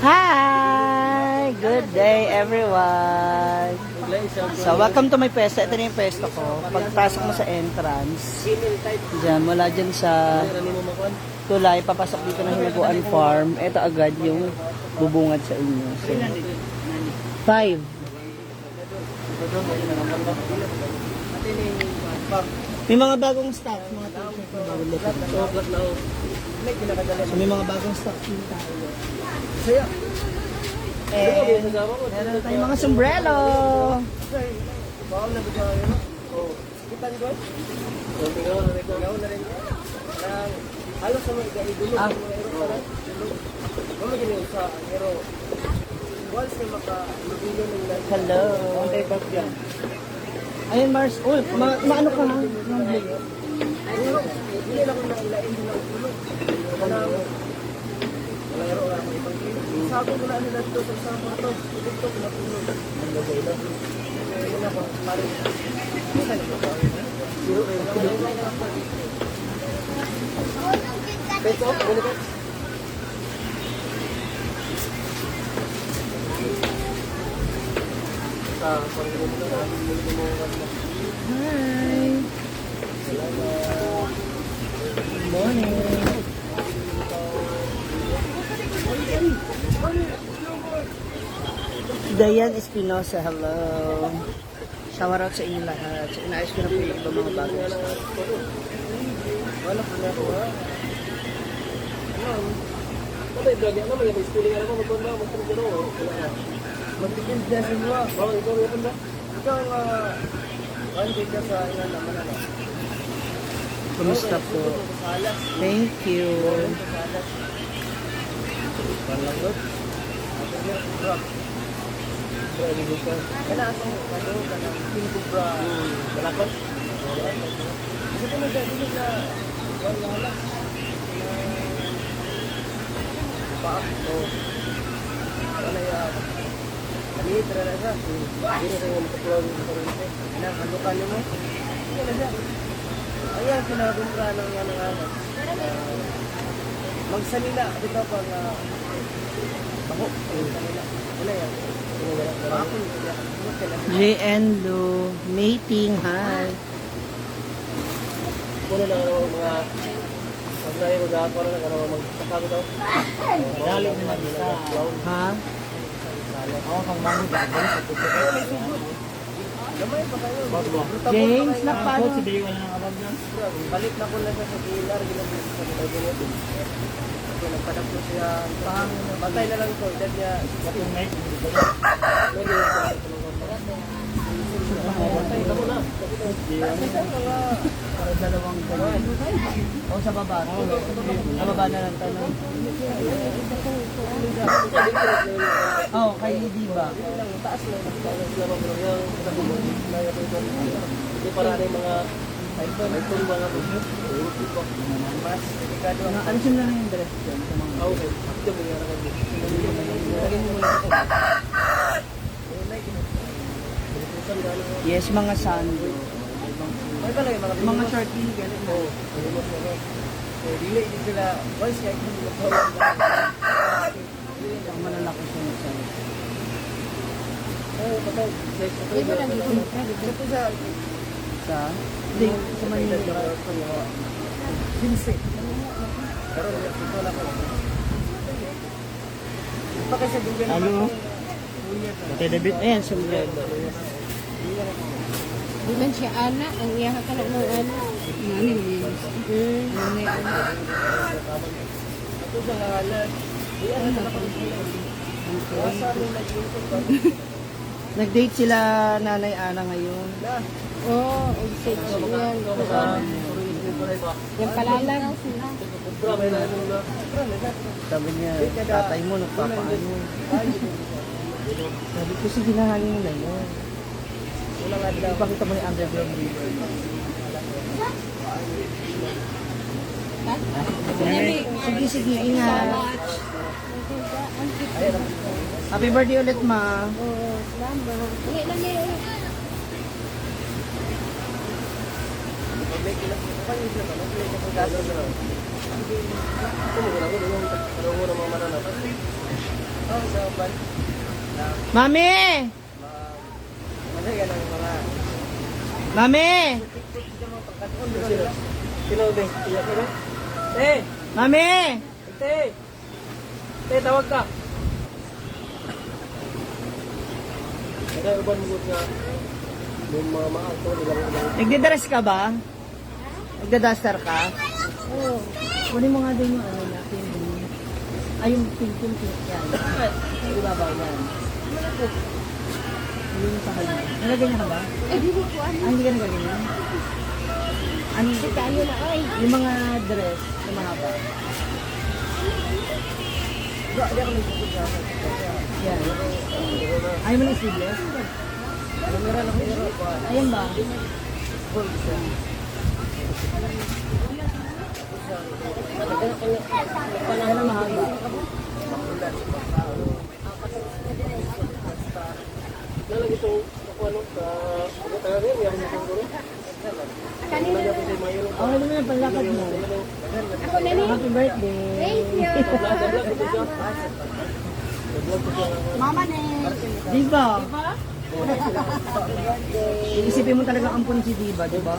Hi! Good day, everyone! So, welcome to my pwesto. Ito na yung pwesto ko. Pagpasok mo sa entrance, dyan, mula dyan sa tulay, papasok dito ng Hinaguan Farm. Ito agad yung bubungad sa inyo. So, 5. May mga bagong stock, mga t-shirt na bagong look. So, may mga bagong stock dito tayo. And, meron tayong mga sombrero. Hello. Ayun, Mars. Uy, maano ka ha? Sabi ko na nila dito sa sama to. Dito ko natulog. Hi. Good morning. Dayan Espinosa, hello. Shower out sa inyo lahat. So, inaayos ko na po yung mga bagong stuff. Wala po na ako ha. Ano yung vlog yan? Ano yung schooling ano ko? Magpunta ako, magpunta ako. Magtikin dyan sa mga. Bakit ikaw yung punta? Ikaw ang ka sa ilan naman ano. Kumusta po? Thank you. Panlagot. Kailangan itong pinubra balakot. Kasi ito nagdadili na wala paak o wala yung maliit na siya. Hindi na yung matuklog yung kurente. Halukan nyo mo. Hindi na siya. Ayan, sinabumbra ng ano. Magsanila. Dito pang bako. Magsanila. Wala yan. JN Lu, mating, hi. Puno na ano mga magsayo ko dahil para na magsasabi daw. Daling na isa. Ha? Ako kang mango dahil. James, nakpaano? Balik na ko na sa dealer. Ginagawa sa dealer. Nagpadap ko siya. Patay na lang ito. Dahil niya. Patay na ko na. Para dalawang tanong. O sa baba. Sa baba na lang tanong. Oo, kay Diba. Taas lang. Hindi para rin mga may tumba nga po. Mas delikado. Alisin na lang yung dress dyan. Okay. Ito mo yung harap dito. Lagyan mo muna ako. Yes, mga sando. Mga short din. Oo. Dili sila. Boys, kaya hindi sila. Ang malalaki siya yung sando. Oo, patay. Ito lang dito. Ito sa hindi, sa Manila. Sinse. Pero ito lang ako. Ano? Patay David. Ayan, sombrero. Di man siya ana, ang iyaha ka na ng ana. Nani mo Ito sa halat. Nag-date sila Nanay Ana ngayon. Oo, exit yan. Yung palalang. Sabi niya, tatay mo, nagpapaano. Sabi ko, sige na hangin na yun. Ipakita mo yung underground river. Sige, ingat. Happy birthday ulit, ma. Oo, salamat. Hindi lang yun. Mami! Mami! Sino ba? Iyak ka na? Eh! Mami! Te! Te, tawag ka! Ada uban mo nga yung mga maato nilang Nagdidress ka ba? Nagdaduster ka? Oo. Kunin mo nga din yung ano natin. Ay, yung pink yan. Ibabaw yan. Yung sa kanya. Nagaganyan ka ba? Eh, di ko po ano. Ah, hindi ka nagaganyan? Ano? Tayo na, ay. Yung mga dress na mahaba. Yan. Ayaw mo ng sleeveless? Ayan ba? Yan ang mahaba. lalagay ito ako ano sa tayo rin yung siguro. Kanina. Okay naman ang panlakad mo. Ako na ni. Happy birthday. Thank you. Mama ne. Diba? Isipin mo talaga ampun si Diba, diba?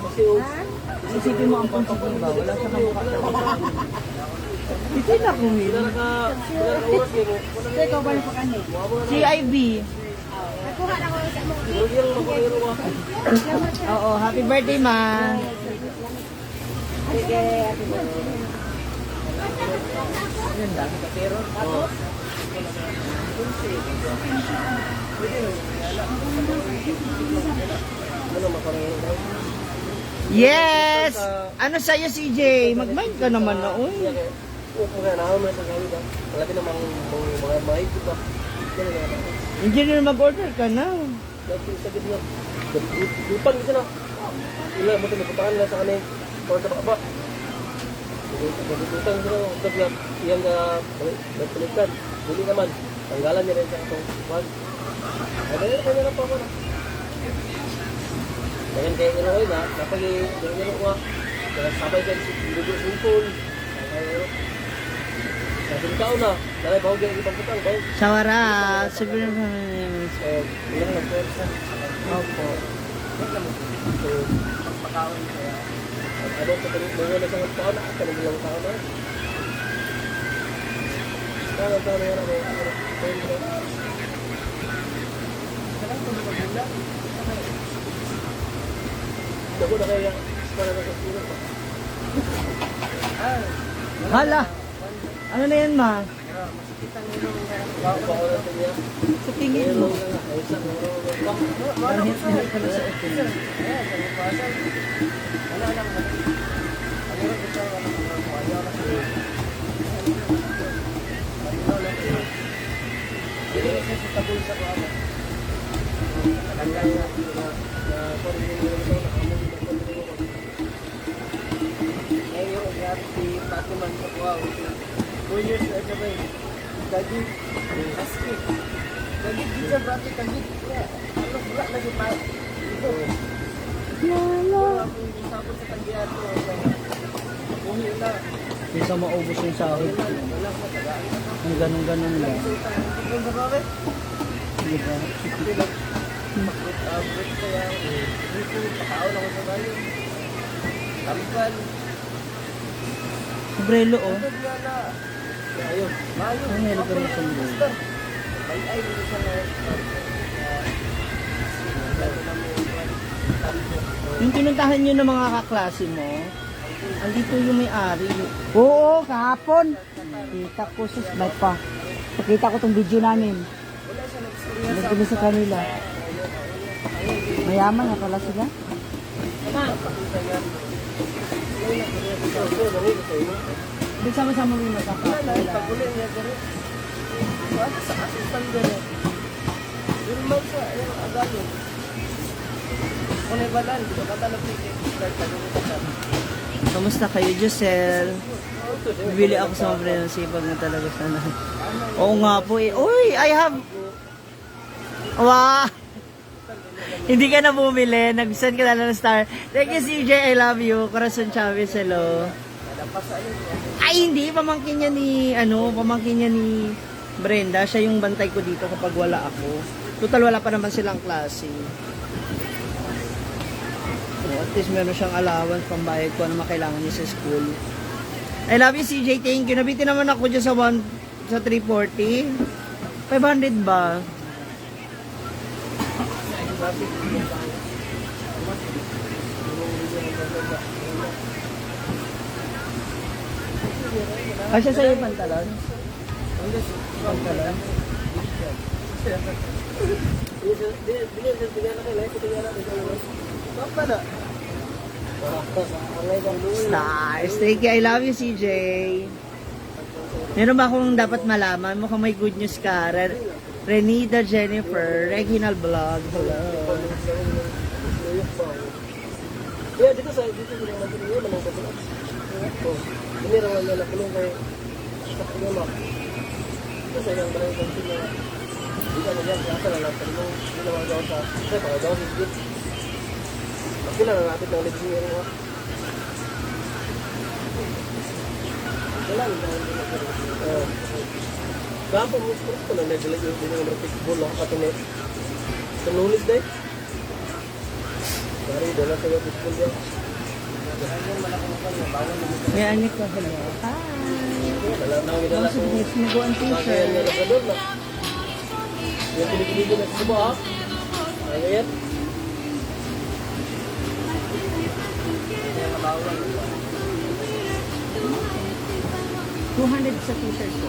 Isipin mo ampun si Diba. Wala sa kamukha talaga. Ito na kumil. Oras mo. Ikaw ba yung pakani? Si IB. Nakuha na ko sa mo. Yung makuliro ka. Oo, happy birthday, ma. Sige, happy birthday. Ganda. Ano makuliro ka? Yes! Ano sa'yo, CJ? Mag-mind ka naman na, uy. Mga nahaw mo sa gawin ba? Malaki namang mga mahigit ba? Yan na naman. Engineer, mag-order ka na. Dati sa gitna. Lupang kita na. Ila mo ito napuntahan na sa kanin. Para sa baba. Nagututang sila. Tapos iyang nagpulitan. Dili naman. Tanggalan niya rin sa itong wag. Ay, kanya na pa ako na. Ganyan kaya nyo na. Kapag ganyan nyo nga. Sabay dyan si Dugo Simpul. Sabi ni Kao na. Dahil bahog yung ibang putang. Sawara, sabihin mo naman. Ilang nag-pwersa. Opo. So, pagpakaon kaya. Ano sa mga na sa taon na, kanil lang taon na. Kaya taon na yan ako. Dago na kaya, para na sa sino pa. Hala! Ano na yan, ma? Bako na sa niya. Sa tingin mo. Ay, isa na Dahil ka na sa opinion. Gaji, aski. Gaji bisa berarti gaji. Ano berat lagi pak? Itu. Aku sabot sa kandiyan ko. Buhi na. Hindi ka maubos yung sahod. Wala ko taga. Ang ganun-ganun lang. Ito ba ba? Hindi ba? Break kaya. Dito pakaon ako sa bayo. Tampan. Umbrelo, oh. Wala. Ayun. Ayun. Ang meron ka rin sa umbrelo. Ay dito sa Yung pinuntahan nyo ng mga kaklase mo, andito yung may-ari. Oo, kahapon. Kita ko sus, ba't pa? Pakita ko tong video namin. Nagkuli sa kanila. Mayaman na pala sila. Hindi sama-sama mo yung magkakakala. Pagulin niya garo. Ano sa asistan garo? Irman sa yung agalo. Kung balan, di ba katalog ticket? Start ka doon ka. Kamusta kayo, Josel? Bibili ako sa sombrero, sipag na talaga sana. Oo nga po eh. Uy, I have... Wow! Hindi ka na bumili. Nag-send ka na ng star. Thank you, CJ. I love you. Corazon Chavez, hello. Ay, hindi. Pamangkin niya ni... Ano? Pamangkin niya ni... Brenda, siya yung bantay ko dito kapag wala ako. Total, wala pa naman silang klase. So, at least meron siyang allowance, pambayad ko ano kailangan niya sa school. I love you, CJ. Thank you. Nabitin naman ako dyan sa 340. 500 ba? Kasi sa'yo yung pantalon? Pantalon? Nice. Thank you. I love you, CJ. Meron ba akong dapat malaman? Mukhang may good news ka. Renita Jennifer, Reginald Vlog. Hello. Yeah, dito bilang natin yun, naman ko pala. Ini rawan niya na kulong kay sa kulong. Ito sa ilang barang ng sila. Dito na yan, kaya na lang pero ginawa daw sa para daw higit. Bakit lang natin ng legend niya nga. Wala na. Kapo mo ko na nagdala yung pinang-repicable lang katuloy. Tanulis dahil. Dari dola saya betul dia. May anik ko. Hello. Hi. Dalam nang dalam Masuk ni Smigo ang Saya t-shirt. nagdadol na. Yung pinipili na sa buha. Ayan. 200 sa t-shirt ko.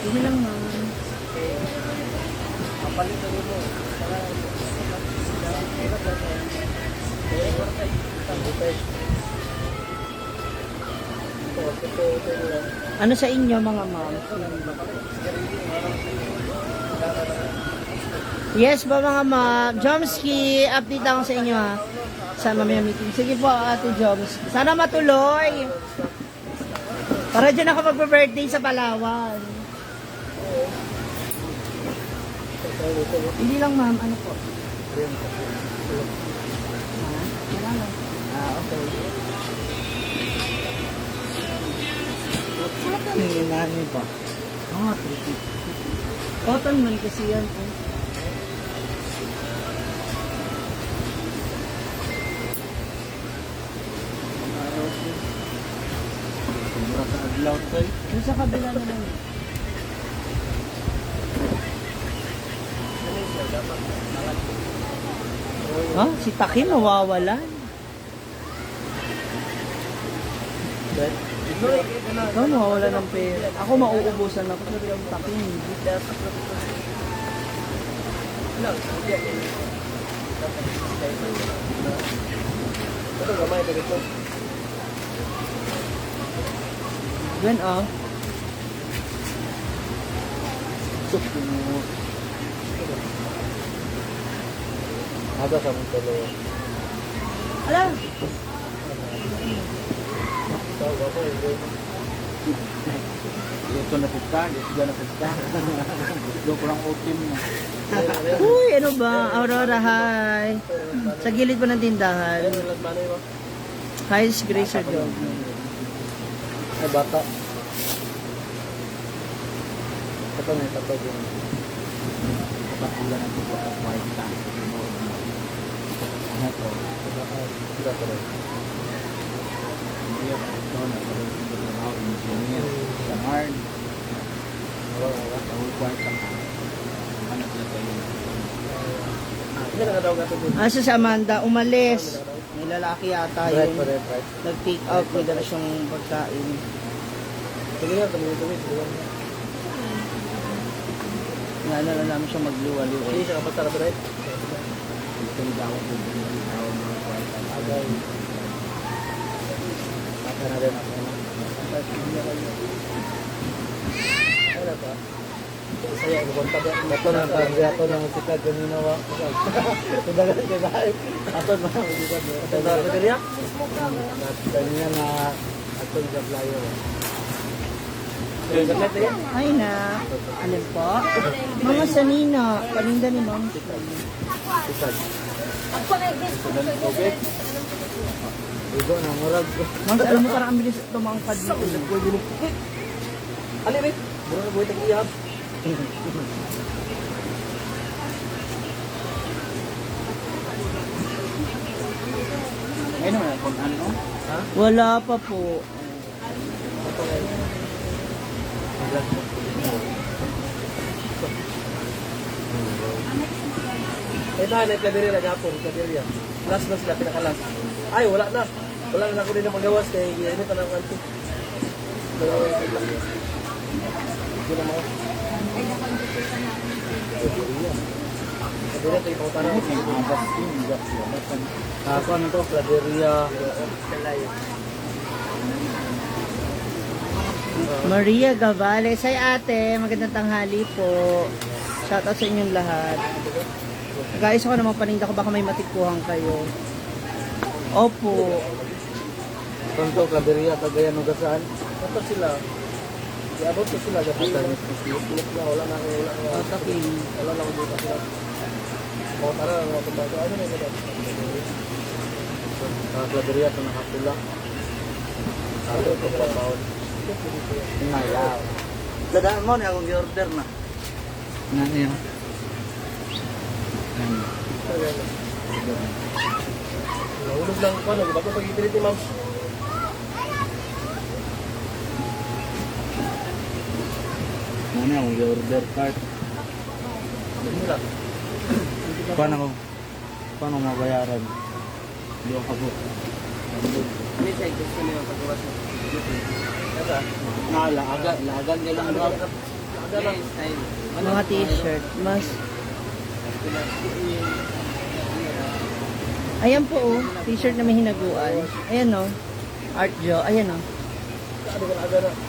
Hindi lang naman. Kapalit na mo. Ano sa inyo mga ma'am? Yes ba mga ma'am? Jomski, update ako sa inyo ha. Sa mamaya meeting. Sige po ate Jomski. Sana matuloy. Para dyan ako magpa-birthday sa Palawan. Hindi lang ma'am, ano po? Wala lang. Okay. Hindi namin pa. 350. Cotton man kasi yan. Mura sa adlaw tayo. Yung sa kabila na lang. Ha? Si Taki mawawalan. Ikaw mawawalan ng pera. Ako mauubusan ako. Pero yung Taki hindi. Ito gamay pa dito. Yan ah. Ada sama kalau Ala! tahu apa itu. Dito na pista, dito na pista. Dito ko lang otim na. Uy, ano ba? Aurora, hi. Sa gilid pa ng tindahan. Alat mana ya? Hi, Grace Dog. Bata. Ito na ito din. Patulan ang dito sa white tank. Ano to? Sudah terus. Hindi ito na pero ito na ako engineer. Sa Marn. Sa white tank. Ano sila tayo? Ini nak ada gato dulu. Asa si Amanda, umalis. May lalaki yata Right, yung right. nag-take out, may dala siyang pagkain. Sige na, tuloy-tuloy. Nga na lang namin siya magliwaliw. Ini siya kapag tara right. Ito yung daw ko din yung tawag ng white tank. Agay. Maka na rin ako. Ano pa? Saya ko kontak ya. Ito na ato ng sikat kanina wa. Sudah ka ato na sikat. Ito na rin ya. Kanina na ato sa flyer. Internet ya. Ay na. Alin po? Mga sanina. Paninda ni Ma'am. Sikat. Ito na tubig. Igo na murag. Mams, alam mo parang ang bilis tumangkad dito. Ali, wait. Bro, na buhay tag-iyab. Ayun naman, kung ano. Ha? Wala pa po. Ito, nagkadirya na gapon, kadirya. Last na sila, pinakalas. Ay, wala na. Wala na ako rin na magawas kay ano pa ng kanto. Pero, hindi na mga. Kadirya, tayo pang tanong. Ako, ano to? Kadirya. Maria Gavales. Ay ate, magandang tanghali po. Shoutout sa inyong lahat. Guys, ako naman paninda ko, baka may matikuhan kayo. Opo. Tonto, Kadirya, Cagayan, Nugasan. Ito sila. Iabot ko sila. Gabi na. Wala na ako. Wala na ako dito sila. Mga tara, mga kumbaga. Ano na ito? Kadirya, ito nakapula. Ito, ito, papaon. Nayaw. Dadaan mo, niya akong i-order na. Ano yun? Nahulog lang ko, nag-iba ko pag-ipilit ni ma'am. Ano yung order card? Paano mabayaran? Hindi ako kabuk. Hindi siya, gusto niyo pag-iwas mo. Laagan nila lang daw. Mga t-shirt. Mas... Ayan po oh. T-shirt na may hinaguan. Ayan oh. Artjo. Ayan oh.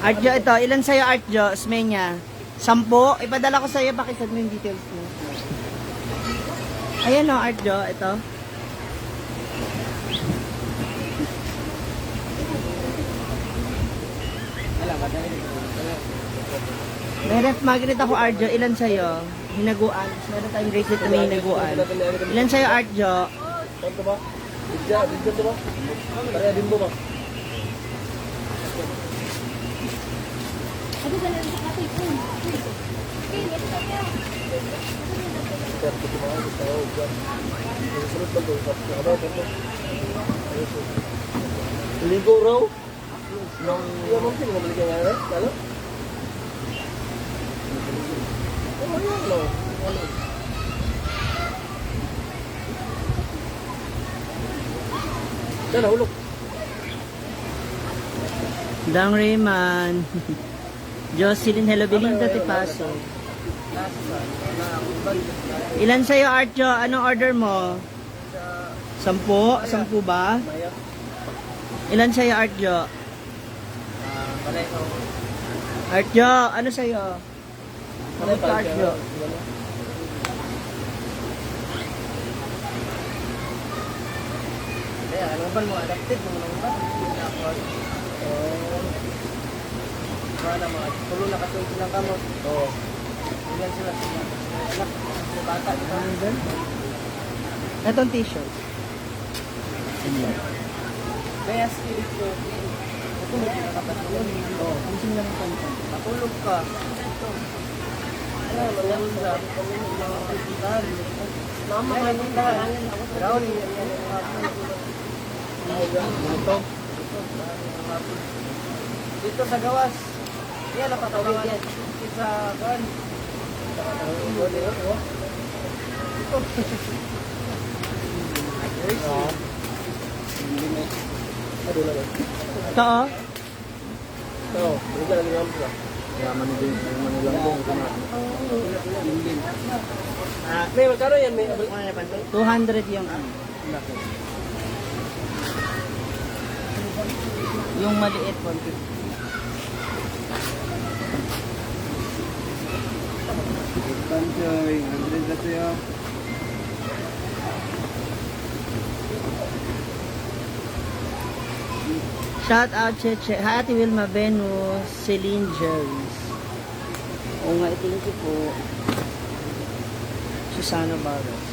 Artjo ito. Ilan sa'yo Artjo? Smenya. 10. Ipadala ko sa'yo. Pakisad mo yung details mo. Ayan oh Artjo. Ito. May ref magnet ako Artjo. Ilan sa'yo? Hinaguan. Meron tayong bracelet na may hinaguan. Ilan sa'yo Artjo? Ito ba? Bidya ito ba? Pareha din mo ba? Ligo raw? Iya mungkin nggak beli yang lain, kalau? Oh iya loh. Dah lah uluk. Dang Rayman. Jocelyn, hello, Belinda Tipaso. Ilan sa'yo, Artjo? Anong order mo? 10? 10 ba? Ilan sa'yo, Artjo? Artjo, ano sa'yo? Ano ka, Artjo? Ano ba mo adapted mo nang ba? Mana mga tulo na kasi silang kamot. Oo. Yan sila sila. Anak, bata di ba? Itong t-shirt. Kaya skill ko. Ito mo kinakapatulog. Oo. Pansin lang ang pansin. Matulog ka. Ano, malamang sa mga pagkitan. Mama, may tindahan. Brown. Dito sa gawas. Yan ang patawagan. Sa kan. Ito oh. Oo, hindi lang lang sila. Yaman din, Manilang dong. May magkano yan? May 200 yung ano. Laki. Yung maliit 150. Panchoy, 100 na sa'yo. Shout out Cheche. Hi Ate Wilma Venus, Celine Jerry's. Oo nga, thank you po. Susana Barros.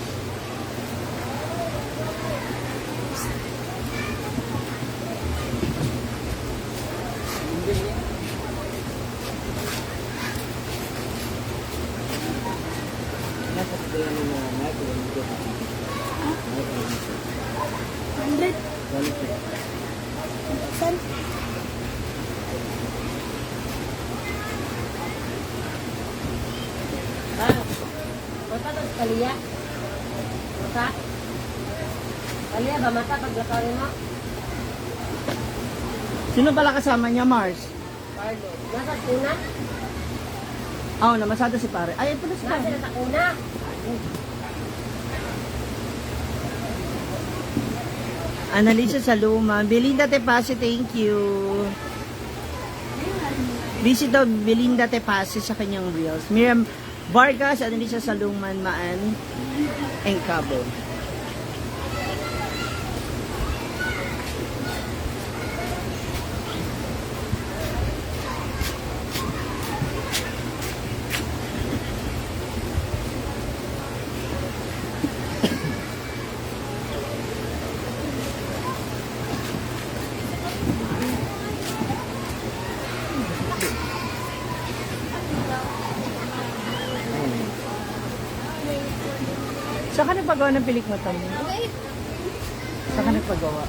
Mata tas kaliya. Mata. Kaliya ba mata pag lakarin mo? Sino pala kasama niya, Mars? Carlo. Nasa kuna? Oo, namasada si pare. Ay, ito na si Nasa pare. nasa kuna? Annalisa Saluma. Belinda Tepasi, thank you. Busy daw Belinda Tepasi sa kanyang reels. Miriam Vargas, Annalisa Saluman, Maan, Engcabo. Saan ka nagpagawa ng pilik mata mo? Saan ka nagpagawa?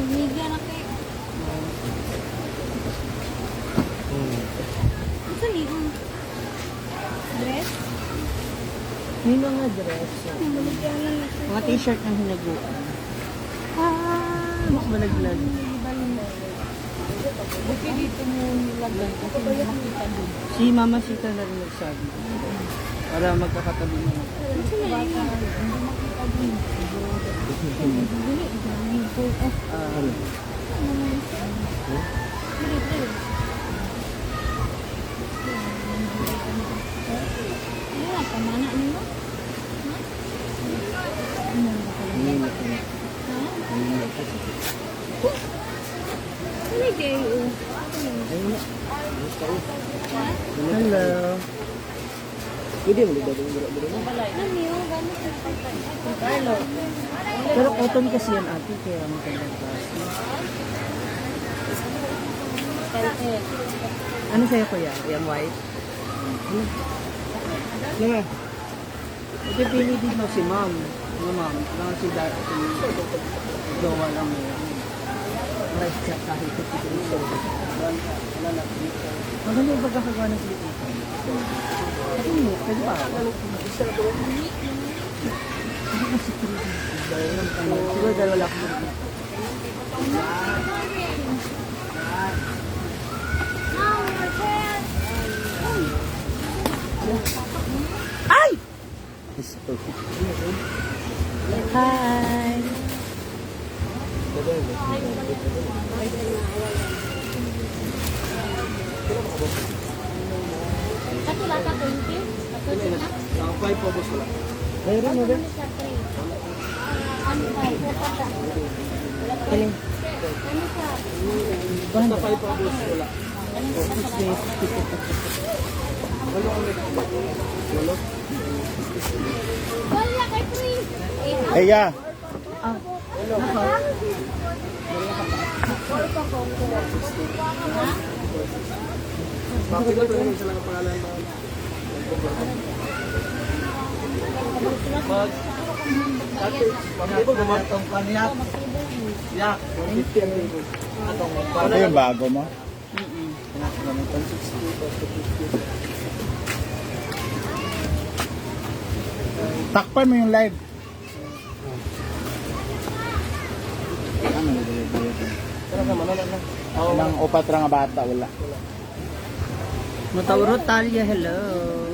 Media na kay. Sa ligo. Dress? May mga dress. Maligyan lang ito. Mga t-shirt ng hinaguan. Mas malaglag. Buti dito mo nilagay kasi hindi makita doon. Si Mama Sita na rin nagsabi. Para magkakatabi na. Baka hindi makita doon. Dili, dami po. Wala, pamana nila. Ano kayo? Hello. Pwede mo ligaw yung biro-biro mo. Ano yun? Gano'n sa Carlo. Pero cotton kasi yan ate, kaya magandang klase. Ano sa'yo kuya? Yung white? Nga. Ito pili din mo si ma'am. Ano ma'am? Lang si dati. Gawa lang mo yan. Rice chat kahit ito ito. Maganda yung pagkakagawa ng Pilipino. Ano mo? Pwede ba? Siguro dalawa lang ako. Ay! Hi! Katula ka 20? Katula na? Ang 5 po boss wala. Meron mo ba? Ano ba? Kapata. Alin? Ano ka? Basta 5 po boss wala. Wala kay free. Eya, Ah, nako. Bakit ito yung isa lang ang pangalan mo? Pag itong paniyak. Yak. 150 ang libo. ito yung bago mo. Takpan mo yung live. Ano Pero ka manala na. Ilang upat ra nga bata, wala. Matauro Talia, hello.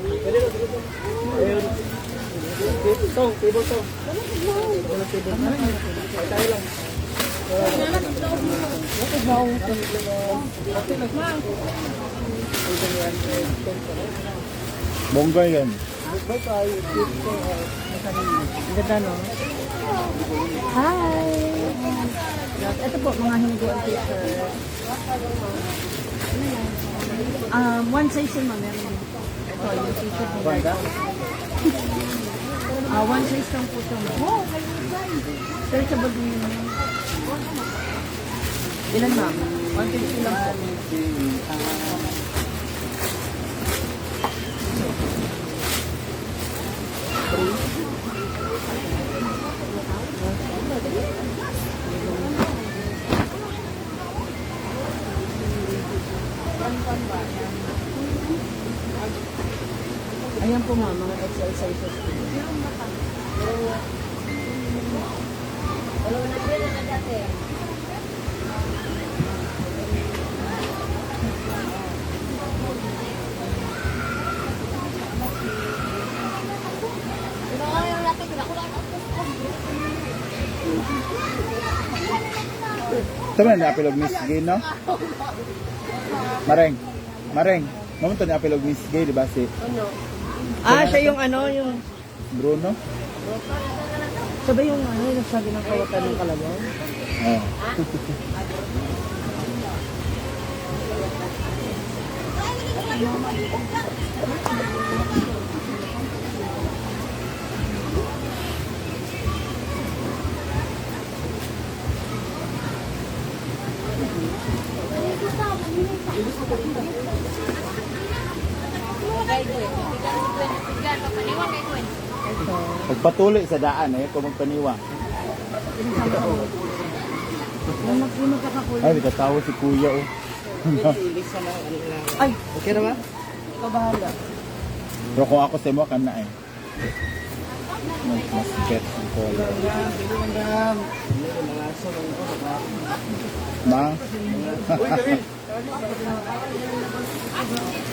Pwede na siguro. Ayun. Tong, table tong. Wala table. Ay, tayo lang. Bongga yan. Bye tayo. Ang ganda, no? Hi! Ito po, mga hiniguan t-shirt. One size yun, ma'am. Meron din. Ito, yung t-shirt ni Banda? One size lang po ito, ma'am. Searchable din yun. Ilan, ma'am? 150 lang po. Ayan po ma'am, mga XL sizes. Wala na rin na dati. Ito ba na apilog Miss Gay, no? Mareng. Mareng. Mamunta ni apilog Miss Gay, di ba si Ah, siya yung ano, yung... Bruno? Sabay yung ano, yung nagsabi ng kawatan ng kalabaw. Oh. Pagpatuloy sa daan eh, kung magpaniwa. Yung magkakakulay. Ay, bitatawa si Kuya oh. Ay, Okay na ba? ikaw bahala. Pero kung ako sa mo, kan na eh. Mas get ang color. Ma?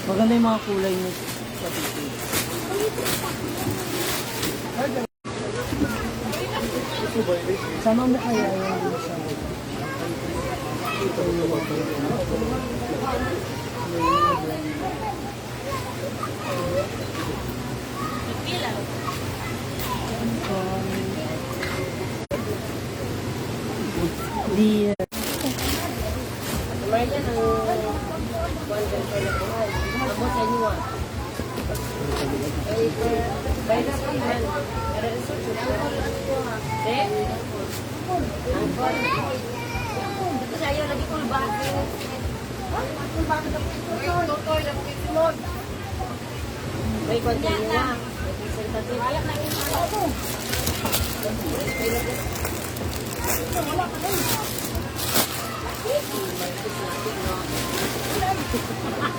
Maganda yung mga kulay niyo sa TV. Sama mo kaya yung dun sa... Dear. Kemarin ang kuwan ka sa nakuhan. Amo sa inyo ah. Bay na pa man. Pero iso de. Ang kuwan. Ito sa iyo lagi ko bahagi. May kuwan ka niya. Representative.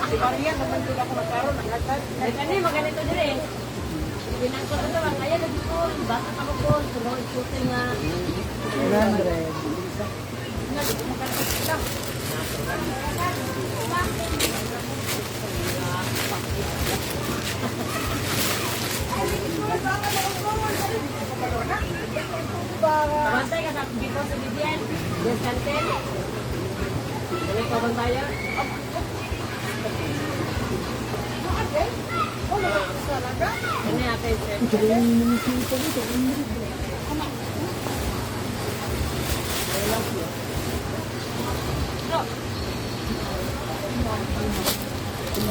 Si Maria naman din ako magkaroon ng lahat. Ano yung maganito din eh. Pinangko ko ito, kaya lagi ko, baka ako po, sunod puti nga. 100. Pabantay ka sa dito sa Bibian. Yes, kanten. Ano yung pabantayan? Ano yung atin, sir?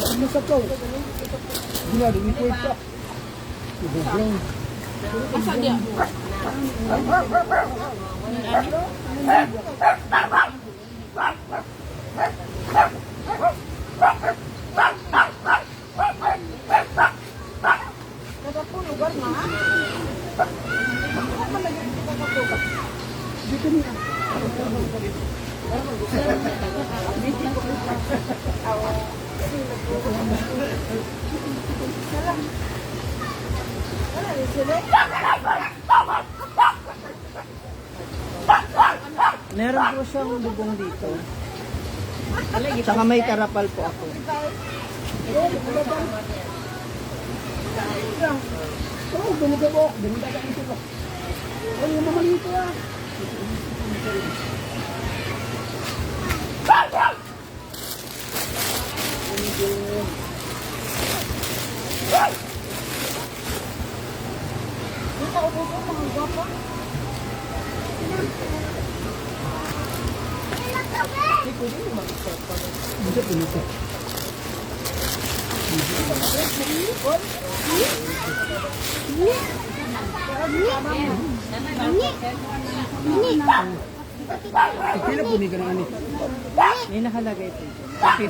Ano sa to? Ginado, may kwenta. Meron po siyang bubong dito. Tsaka may karapal po ako. Oh, dumugabok. Dumugabok ito ko. Oh, yung mamalito ah. Pila po ni ganun ni? May nakalagay po. 50.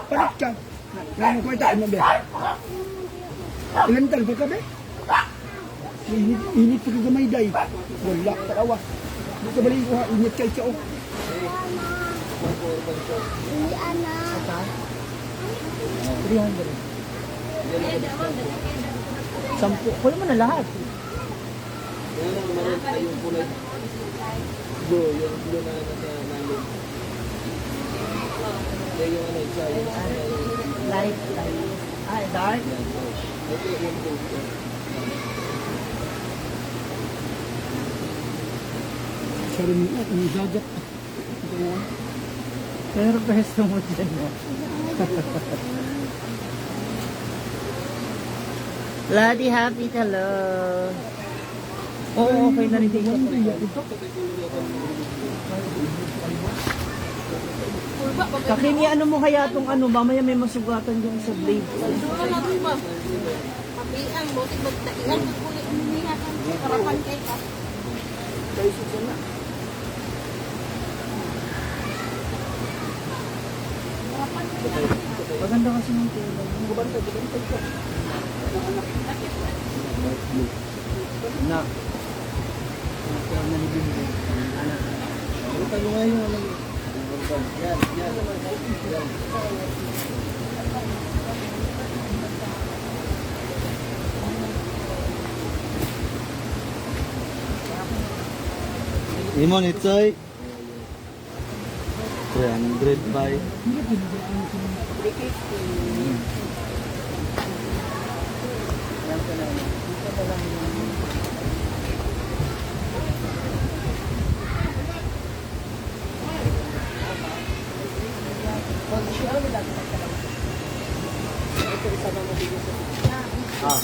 Palit ka. Ngayon ko ito, ano ba? Ilan tal ka ba? Init pa ka gamay day. Wala, tarawa. Di ka balik ko ha, init kay ka oh. 300. 10. Kunin mo na lahat. Kaya lang maroon tayo yung kulay. Blue, yung blue na nasa namin. Kaya yung ano, isa, yung Light. Dark. ito yung blue. Sorry, ang jagat. Pero pesto mo dyan, no? Bloody happy, hello. Oo, okay na rin dito. Kakini, ano mo kaya itong ano, mamaya may masugatan yung sa blade. Pabiang, buti magtailan ng kulit umihatan. Karapan kay ka. Maganda kasi ng tela. Na. Bukan mo nga yung ano. Yan, yan. Yan. Imon, itoy. 300 by. Ah.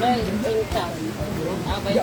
Ay, tingka. Abay.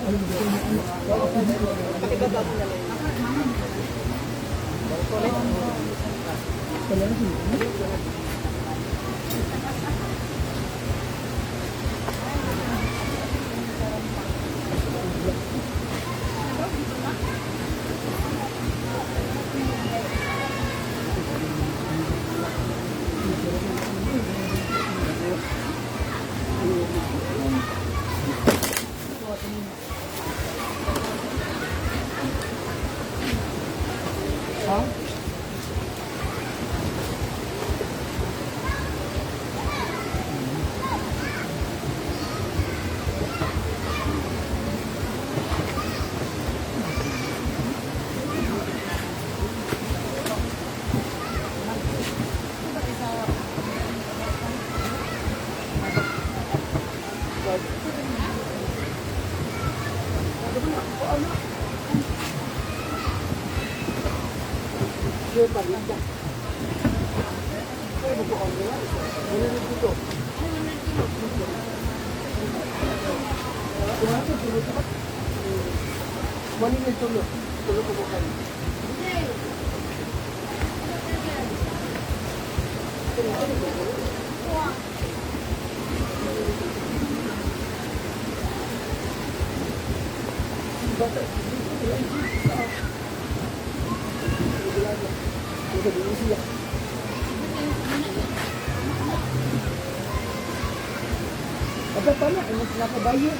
Apa pa na? Ano sila ka bayo?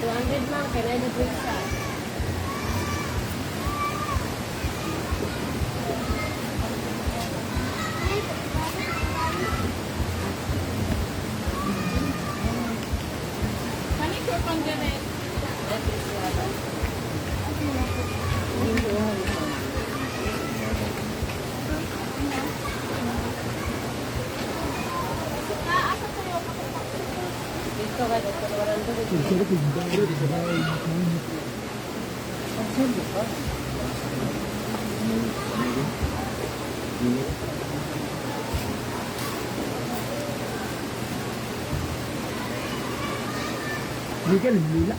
200 lang, kaya na isa. Manicure pang ganit. Dito ka, dito ka waran doon. Hindi ka nagmula.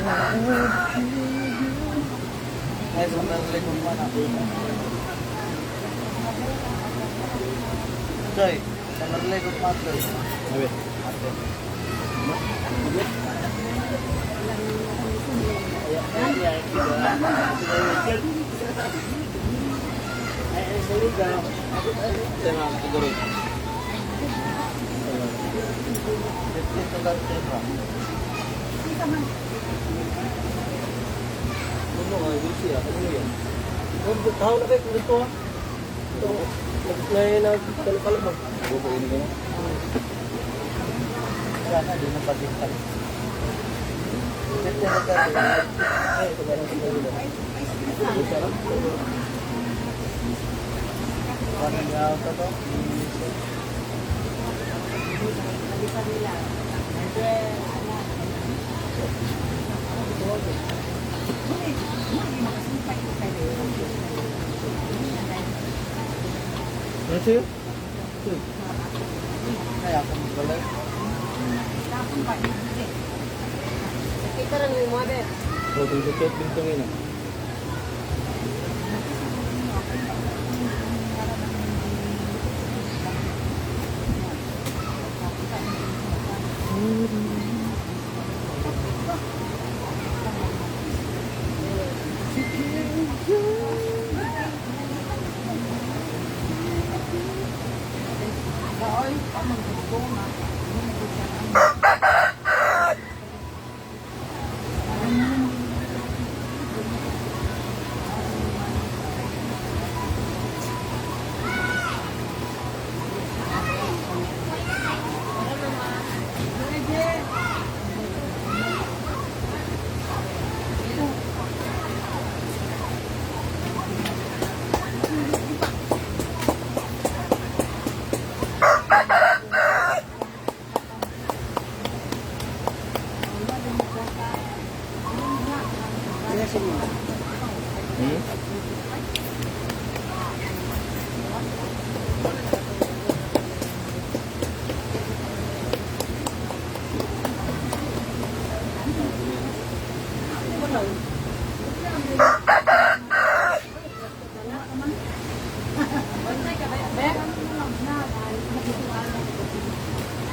Ay, sa Merle kung mana. Joy, sa Merle kung mato. Sabi. Ano nga, yung siya, ano yan? Tahaw na kayo, dito ha? Ito, nagkalapalap mo. Bubuin ko na. Sana, di na pag-ikan. Ay, ito ba lang sa mga nila? Ito lang? Paano niya ako to? Ano sa'yo? Kaya ako magbalay. Kita rin yung mga bet. O, itong jacket, bintungin ah.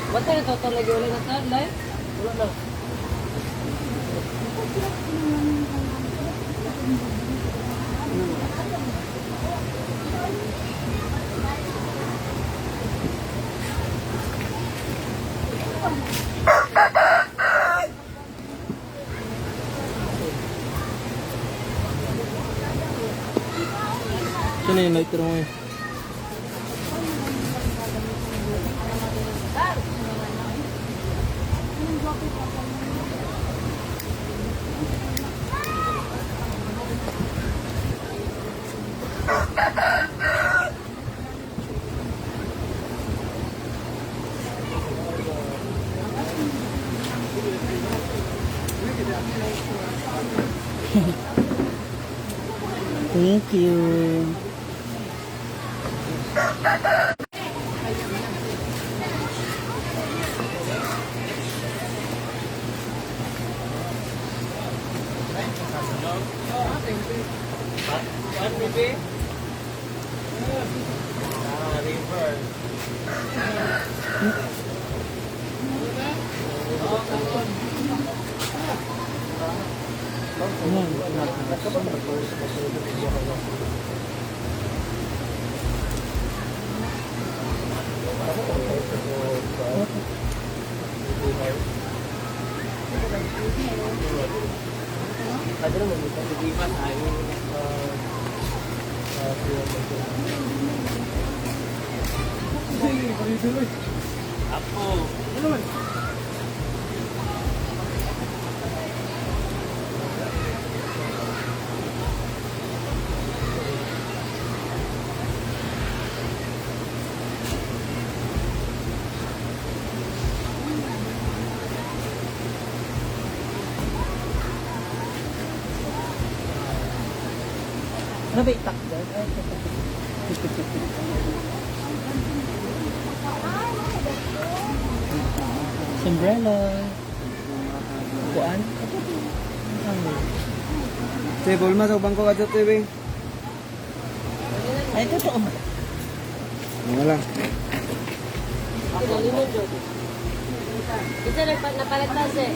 Ba't tayo tatalaga ulit na tayo, live? Wala na. Sino yung lighter mo eh? Thank you. Ada naman dito. Hindi pa tayo. Apo. Ano naman? Ano ba itak doon? Sombrero. Kuan? Te, bulma sa bangko ka dito, Te. Ay, totoo ba? Wala. Isa napalit na siya.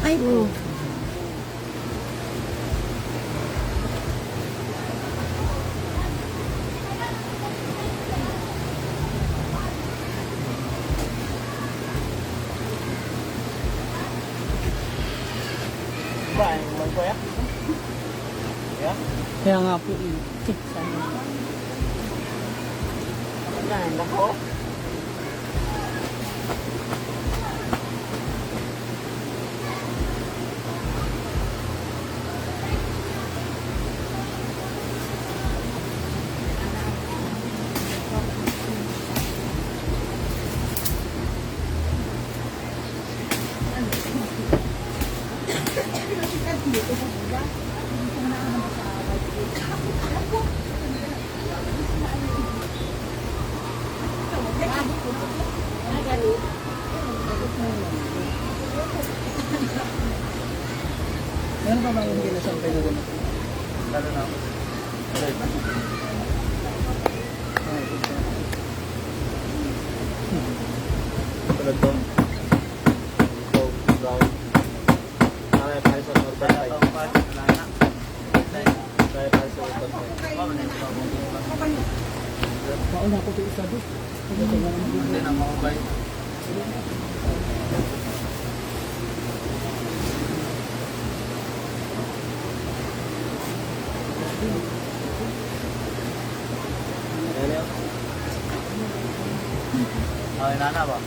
Ay, po. Ba, man ko ya? Ya? Kaya nga po, sana. Nah, nako. Meron pa bang hindi nasampay na ganito? Lalo na. Tulad doon. Ito, brown. Kaya tayo sa urban side. Kaya tayo sa urban side. Mauna ko ito isa doon. Hindi na maubay. Ay, nana ba?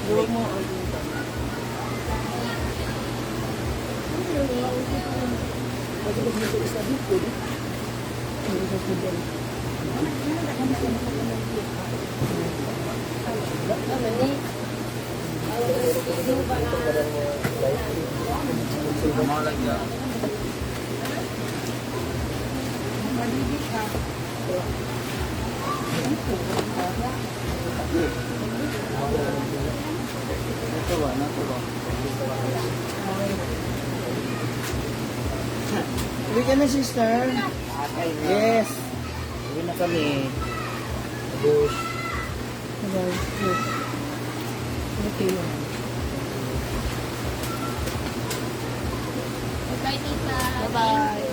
Huwag mo. Mau lagi ya. Ito ba? Ito ba? Uwi ka na, sister. Yes. Uwi na kami. Bus. Okay. Bye, tita. Bye-bye.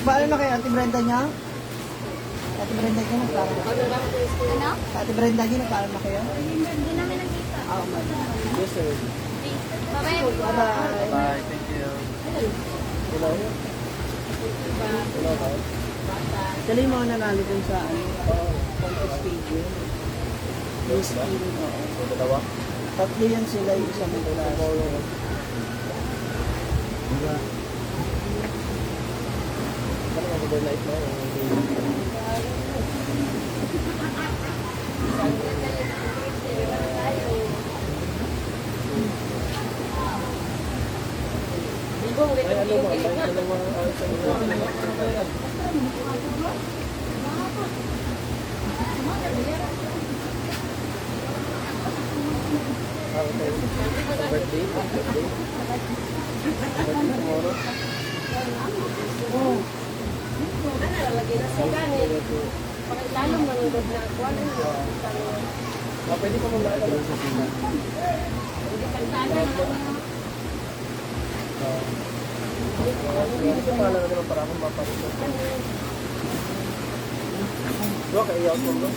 Paano na kayo? Ate Brenda niya? Ate Brenda niya, nagpaano na kayo? Ano? Ate Brenda niya, nagpaano na kayo? Hindi namin nakita. Yes, sir. Bye-bye. Bye-bye. Bye. Thank you. Hello. Hello, bye. Sila yung mga nanalo dun sa contest stadium. Miss King, oo. Yung dalawa? Tatlo yan sila yung isang class. overnight na yung Bigong, ay ano ba, may dalawang sa okay. Sa birthday, birthday. Birthday tomorrow. Lagi na sila ni. Lalong nanonood na ako. Ano yun? Pwede pa muna alam sa sila. Hindi kantanan. Hindi ko pala na naman para akong maparito. Bro, kaiyak mo bro.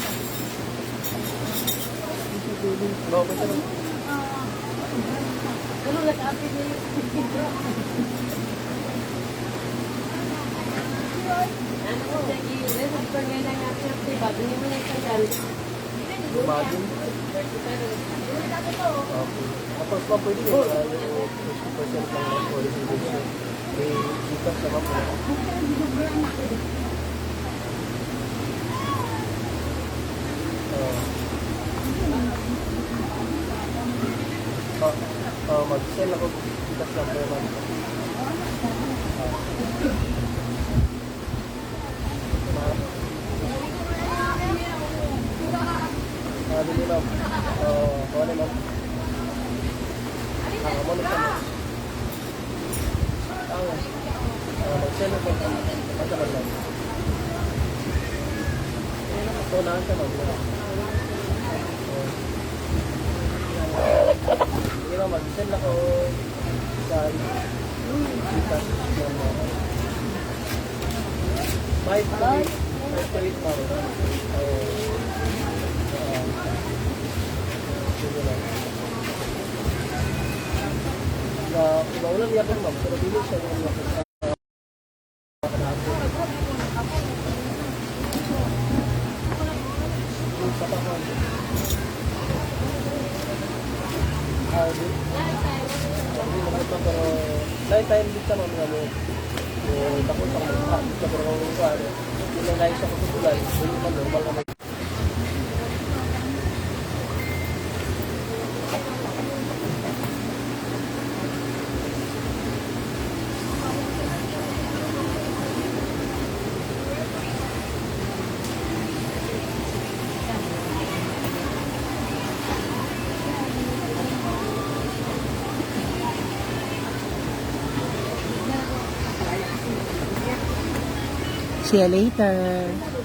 Bro, pwede naman. Ano nag-api ni ano ko, lagi yun. Sabi nga lang natin ang tiba. Hindi mo na isang dami. Imagine. Okay. Tapos pa pwede yun. Yung 50% lang ng policy vision. May dito sa mga. Mag-sell ako dito sa mga. Dili ma'am. Kuha na ma'am. Mo na kami. Mag-sell ako. Ang taman lang. Ito na ang taman. Sige ma'am, mag-sell ako sa Gcash. 5 to 8 ma'am. Maulan niya po ma'am, pero dili siya yung mga night time dito ma'am nga mo takot sa mga sa parang kuwan yung night sa kutulan yung mga normal na See you later.